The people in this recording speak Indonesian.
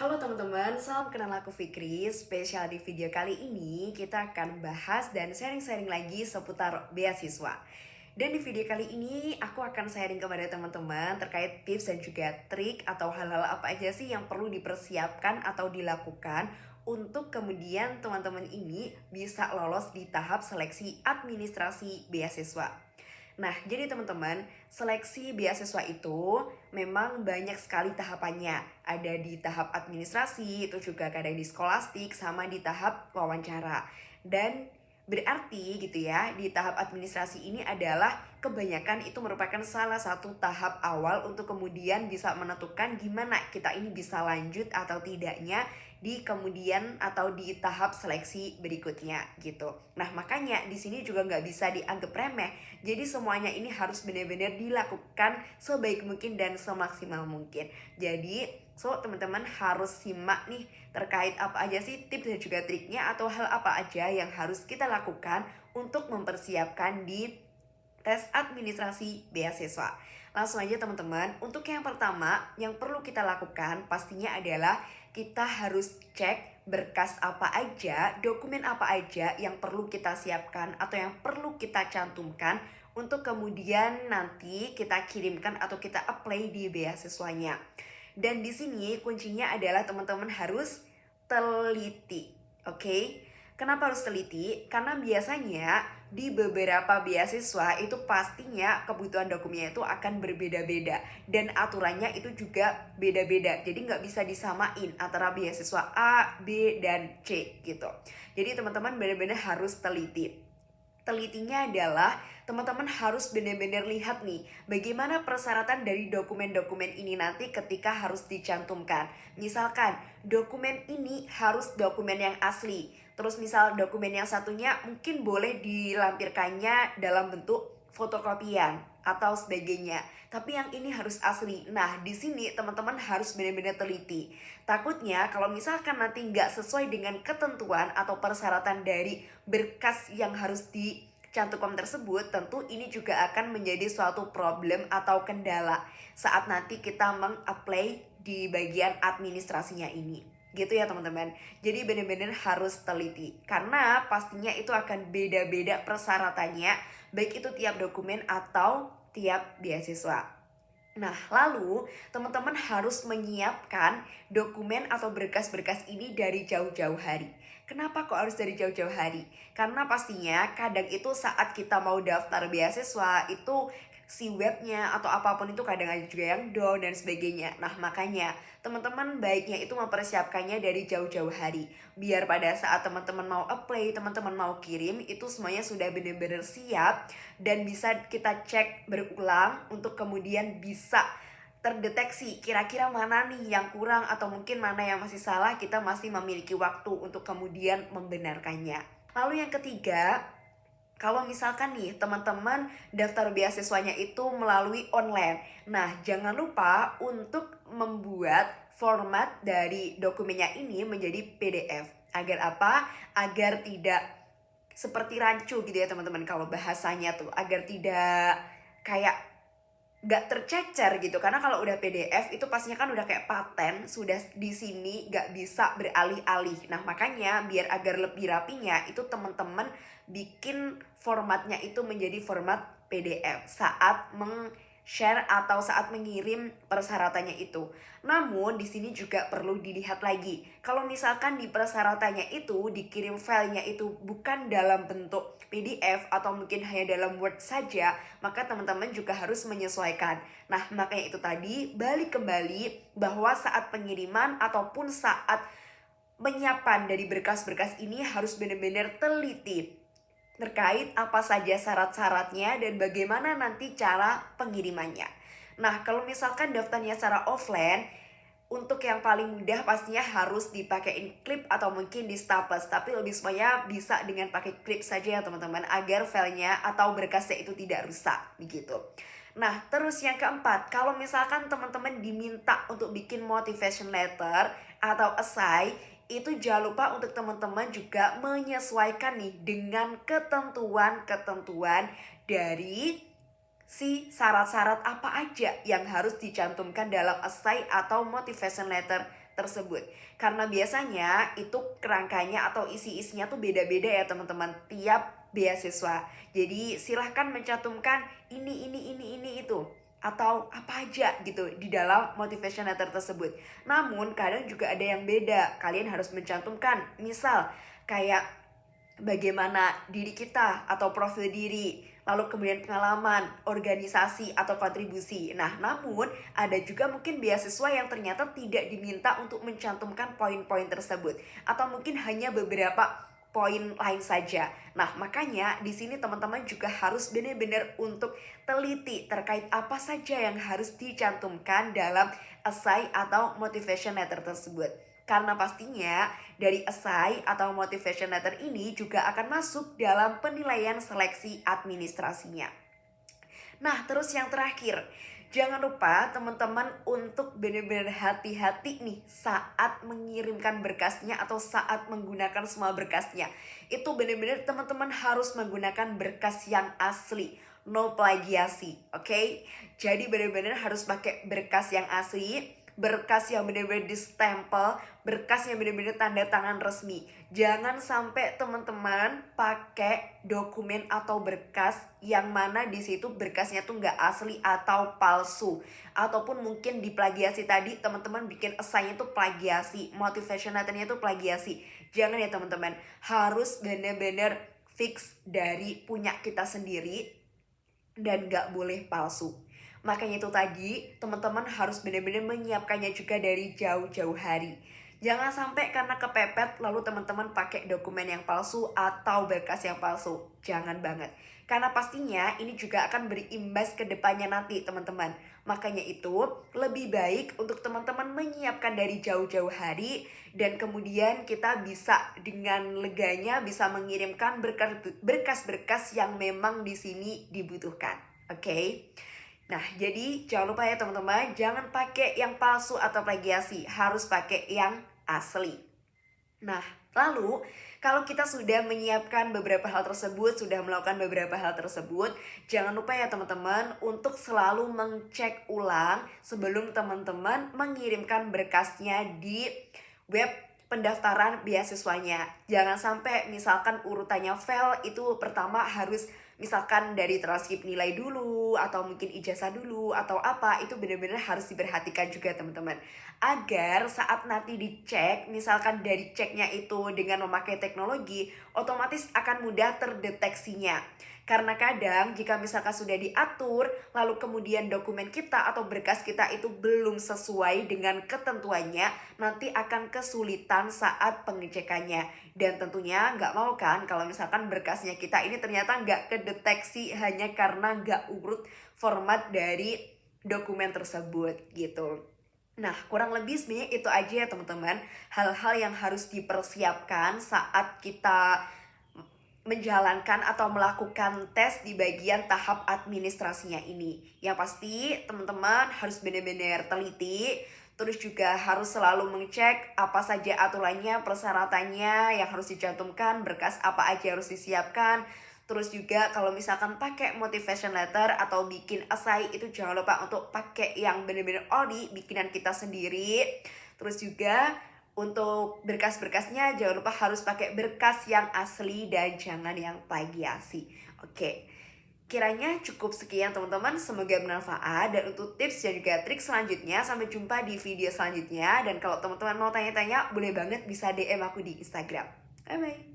Halo teman-teman, salam kenal aku Fikri. Spesial di video kali ini kita akan bahas dan sharing-sharing lagi seputar beasiswa. Dan di video kali ini aku akan sharing kepada teman-teman terkait tips dan juga trik atau hal-hal apa aja sih yang perlu dipersiapkan atau dilakukan untuk kemudian teman-teman ini bisa lolos di tahap seleksi administrasi beasiswa. Nah, jadi teman-teman, seleksi beasiswa itu memang banyak sekali tahapannya. Ada di tahap administrasi, itu juga kadang di skolastik, sama di tahap wawancara. Dan berarti gitu ya, di tahap administrasi ini adalah kebanyakan itu merupakan salah satu tahap awal untuk kemudian bisa menentukan gimana kita ini bisa lanjut atau tidaknya di kemudian atau di tahap seleksi berikutnya gitu. Nah, makanya di sini juga nggak bisa dianggap remeh. Jadi semuanya ini harus benar-benar dilakukan sebaik mungkin dan semaksimal mungkin. Jadi teman-teman harus simak nih terkait apa aja sih tips dan juga triknya atau hal apa aja yang harus kita lakukan untuk mempersiapkan di tes administrasi beasiswa. Langsung aja teman-teman, untuk yang pertama yang perlu kita lakukan pastinya adalah kita harus cek berkas apa aja, dokumen apa aja yang perlu kita siapkan atau yang perlu kita cantumkan untuk kemudian nanti kita kirimkan atau kita apply di beasiswanya. Dan di sini kuncinya adalah teman-teman harus teliti, oke? Kenapa harus teliti? Karena biasanya di beberapa beasiswa itu pastinya kebutuhan dokumennya itu akan berbeda-beda dan aturannya itu juga beda-beda. Jadi nggak bisa disamain antara beasiswa A, B, dan C gitu. Jadi teman-teman benar-benar harus teliti. Telitinya adalah teman-teman harus benar-benar lihat nih bagaimana persyaratan dari dokumen-dokumen ini nanti ketika harus dicantumkan. Misalkan dokumen ini harus dokumen yang asli. Terus misal dokumen yang satunya mungkin boleh dilampirkannya dalam bentuk fotokopian atau sebagainya. Tapi yang ini harus asli. Nah, di sini teman-teman harus benar-benar teliti. Takutnya kalau misalkan nanti nggak sesuai dengan ketentuan atau persyaratan dari berkas yang harus dicantumkan tersebut, tentu ini juga akan menjadi suatu problem atau kendala saat nanti kita meng-apply di bagian administrasinya ini. Gitu ya teman-teman. Jadi benar-benar harus teliti karena pastinya itu akan beda-beda persyaratannya, baik itu tiap dokumen atau tiap beasiswa. Nah, lalu teman-teman harus menyiapkan dokumen atau berkas-berkas ini dari jauh-jauh hari. Kenapa kok harus dari jauh-jauh hari? Karena pastinya kadang itu saat kita mau daftar beasiswa itu si webnya atau apapun itu kadang ada juga yang down dan sebagainya. Nah, makanya teman-teman baiknya itu mempersiapkannya dari jauh-jauh hari. Biar pada saat teman-teman mau apply, teman-teman mau kirim, itu semuanya sudah benar-benar siap dan bisa kita cek berulang untuk kemudian bisa terdeteksi kira-kira mana nih yang kurang atau mungkin mana yang masih salah, kita masih memiliki waktu untuk kemudian membenarkannya. Lalu yang ketiga, kalau misalkan nih teman-teman daftar beasiswanya itu melalui online. Nah, jangan lupa untuk membuat format dari dokumennya ini menjadi PDF. Agar apa? Agar tidak seperti rancu gitu ya teman-teman kalau bahasanya tuh. Agar tidak kayak gak tercecer gitu. Karena kalau udah PDF itu pastinya kan udah kayak paten, sudah di sini gak bisa beralih-alih. Nah, makanya biar agar lebih rapinya itu teman-teman bikin formatnya itu menjadi format PDF saat share atau saat mengirim persyaratannya itu. Namun di sini juga perlu dilihat lagi. Kalau misalkan di persyaratannya itu dikirim filenya itu bukan dalam bentuk PDF atau mungkin hanya dalam Word saja, maka teman-teman juga harus menyesuaikan. Nah, makanya itu tadi balik kembali bahwa saat pengiriman ataupun saat penyiapan dari berkas-berkas ini harus benar-benar teliti terkait apa saja syarat-syaratnya dan bagaimana nanti cara pengirimannya. Nah, kalau misalkan daftarnya secara offline, untuk yang paling mudah pastinya harus dipakein klip atau mungkin di staples. Tapi lebih semuanya bisa dengan pakai klip saja ya teman-teman, agar filenya atau berkasnya itu tidak rusak begitu. Nah, terus yang keempat, kalau misalkan teman-teman diminta untuk bikin motivation letter atau essay, itu jangan lupa untuk teman-teman juga menyesuaikan nih dengan ketentuan-ketentuan dari syarat-syarat apa aja yang harus dicantumkan dalam essay atau motivation letter tersebut. Karena biasanya itu kerangkanya atau isi-isinya tuh beda-beda ya teman-teman, tiap beasiswa. Jadi silahkan mencantumkan ini itu atau apa aja gitu di dalam motivation letter tersebut. Namun kadang juga ada yang beda. Kalian harus mencantumkan misal kayak bagaimana diri kita atau profil diri, lalu kemudian pengalaman, organisasi atau kontribusi. Nah, namun ada juga mungkin beasiswa yang ternyata tidak diminta untuk mencantumkan poin-poin tersebut atau mungkin hanya beberapa poin lain saja. Nah, makanya di sini teman-teman juga harus benar-benar untuk teliti terkait apa saja yang harus dicantumkan dalam essay atau motivation letter tersebut. Karena pastinya dari essay atau motivation letter ini juga akan masuk dalam penilaian seleksi administrasinya. Nah, terus yang terakhir, jangan lupa teman-teman untuk benar-benar hati-hati nih saat mengirimkan berkasnya atau saat menggunakan semua berkasnya. Itu benar-benar teman-teman harus menggunakan berkas yang asli, no plagiasi, oke? Jadi benar-benar harus pakai berkas yang asli, berkas yang benar-benar distempel, berkas yang benar-benar tanda tangan resmi. Jangan sampai teman-teman pakai dokumen atau berkas yang mana di situ berkasnya tuh nggak asli atau palsu, ataupun mungkin diplagiasi tadi teman-teman bikin essay-nya tuh plagiasi, motivation letter-nya tuh plagiasi. Jangan ya teman-teman, harus benar-benar fix dari punya kita sendiri dan nggak boleh palsu. Makanya itu tadi teman-teman harus benar-benar menyiapkannya juga dari jauh-jauh hari. Jangan sampai karena kepepet lalu teman-teman pakai dokumen yang palsu atau berkas yang palsu. Jangan banget. Karena pastinya ini juga akan berimbas ke depannya nanti teman-teman. Makanya itu lebih baik untuk teman-teman menyiapkan dari jauh-jauh hari dan kemudian kita bisa dengan leganya bisa mengirimkan berkas-berkas yang memang di sini dibutuhkan. Oke? Nah, jadi jangan lupa ya teman-teman, jangan pakai yang palsu atau plagiasi, harus pakai yang asli. Nah, lalu kalau kita sudah menyiapkan beberapa hal tersebut, sudah melakukan beberapa hal tersebut, jangan lupa ya teman-teman untuk selalu mengcek ulang sebelum teman-teman mengirimkan berkasnya di web pendaftaran beasiswanya. Jangan sampai misalkan urutannya fail, itu pertama harus misalkan dari transkrip nilai dulu atau mungkin ijazah dulu atau apa, itu benar-benar harus diperhatikan juga teman-teman, agar saat nanti dicek, misalkan dari ceknya itu dengan memakai teknologi, otomatis akan mudah terdeteksinya. Karena kadang jika misalkan sudah diatur, lalu kemudian dokumen kita atau berkas kita itu belum sesuai dengan ketentuannya, nanti akan kesulitan saat pengecekannya. Dan tentunya nggak mau kan kalau misalkan berkasnya kita ini ternyata nggak kedeteksi hanya karena nggak urut format dari dokumen tersebut gitu. Nah, kurang lebih sebenarnya itu aja ya teman-teman, hal-hal yang harus dipersiapkan saat kita menjalankan atau melakukan tes di bagian tahap administrasinya ini. Yang pasti teman-teman harus benar-benar teliti, terus juga harus selalu mengecek apa saja aturannya, persyaratannya yang harus dicantumkan, berkas apa aja harus disiapkan. Terus juga kalau misalkan pakai motivation letter atau bikin essay, itu jangan lupa untuk pakai yang benar-benar ori, bikinan kita sendiri. Terus juga untuk berkas-berkasnya jangan lupa harus pakai berkas yang asli dan jangan yang plagiasi. Oke, kiranya cukup sekian teman-teman, semoga bermanfaat. Dan untuk tips dan juga trik selanjutnya, sampai jumpa di video selanjutnya. Dan kalau teman-teman mau tanya-tanya, boleh banget bisa DM aku di Instagram. Bye-bye.